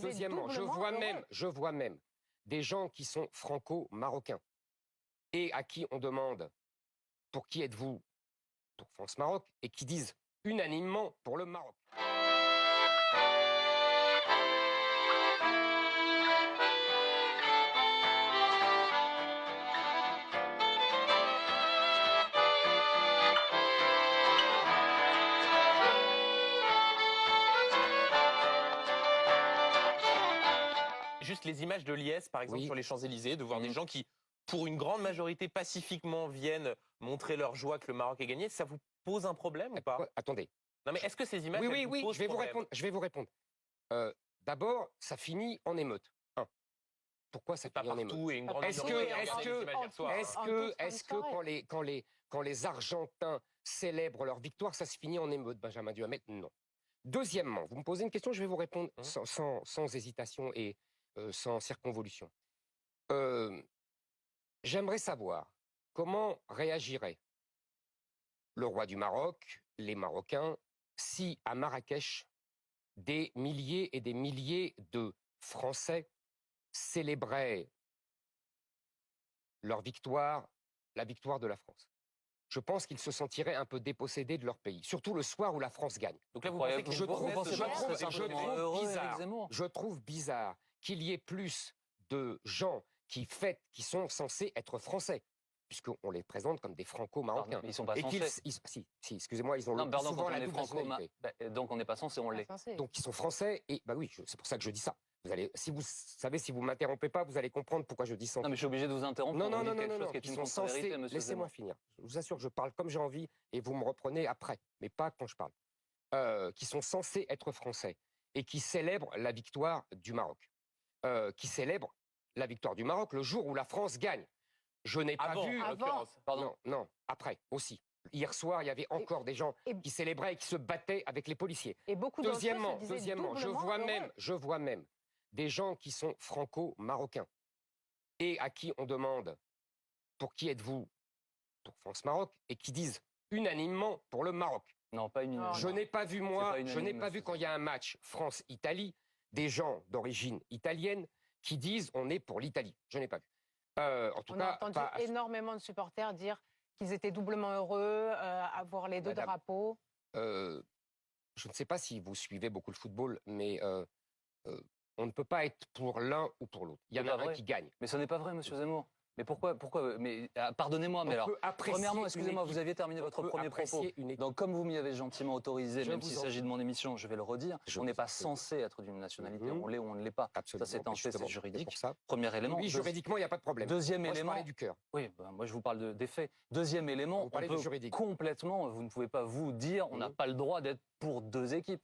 Deuxièmement, je vois même des gens qui sont franco-marocains et à qui on demande pour qui êtes-vous pour France-Maroc et qui disent unanimement pour le Maroc. Juste les images de Liesse, par exemple, Oui. sur les Champs-Élysées, de voir des gens qui, pour une grande majorité, pacifiquement viennent montrer leur joie que le Maroc ait gagné, ça vous pose un problème ou pas? Attendez. Non mais est-ce que ces images Oui, vous posent problème? je vais vous répondre. D'abord, ça finit en émeute. Pourquoi ça finit en émeute? Partout et une grande Est-ce majorité a regardé les images hier soir. que quand les Argentins célèbrent leur victoire, ça se finit en émeute, Benjamin Duhamel? Non. Deuxièmement, vous me posez une question, je vais vous répondre sans hésitation et sans circonvolution. J'aimerais savoir comment réagirait le roi du Maroc, les Marocains, si à Marrakech, des milliers et des milliers de Français célébraient leur victoire, la victoire de la France. Je pense qu'ils se sentiraient un peu dépossédés de leur pays, surtout le soir où la France gagne. Donc là, vous pensez que je trouve bizarre qu'il y ait plus de gens qui fêtent, qui sont censés être français, puisqu'on les présente comme des franco-marocains. Mais ils sont pas censés. Si, excusez-moi, ils ont souvent la double nationalité. Donc on n'est pas censé, on l'est. Donc ils sont français, et bah oui, c'est pour ça que je dis ça. Si vous m'interrompez pas, vous allez comprendre pourquoi je dis ça. Non, mais je suis obligé de vous interrompre. Non, Ils sont censés. Laissez-moi finir. Je vous assure, je parle comme j'ai envie et vous me reprenez après, mais pas quand je parle. Qui sont censés être français et qui célèbrent la victoire du Maroc. Qui célèbrent la victoire du Maroc le jour où la France gagne. Je n'ai pas vu. Pardon. Non, après aussi. Hier soir, il y avait encore des gens qui célébraient et qui se battaient avec les policiers. Et beaucoup Deuxièmement, je vois même des gens qui sont franco-marocains et à qui on demande pour qui êtes-vous pour France-Maroc et qui disent unanimement pour le Maroc. Non, pas unanimement. Je n'ai pas vu quand il y a un match France-Italie des gens d'origine italienne qui disent on est pour l'Italie. Je n'ai pas vu. On a entendu énormément de supporters dire qu'ils étaient doublement heureux à voir les deux drapeaux. Je ne sais pas si vous suivez beaucoup le football, mais on ne peut pas être pour l'un ou pour l'autre. Il y en a un qui gagne. Mais ce n'est pas vrai, monsieur Zemmour. Mais pourquoi mais pardonnez-moi, mais alors, premièrement, excusez-moi, vous aviez terminé votre premier propos. Donc, comme vous m'y avez gentiment autorisé, même s'il s'agit de mon émission, je vais le redire, on n'est pas censé être d'une nationalité, on l'est ou on ne l'est pas. Absolument. Ça, c'est un fait, c'est juridique. Ça. Premier élément. Oui, juridiquement, il n'y a pas de problème. Deuxième moi, élément. Je parlais du cœur. Oui, moi, je vous parle des faits. Deuxième élément, on peut complètement, vous ne pouvez pas vous dire, on n'a pas le droit d'être pour deux équipes.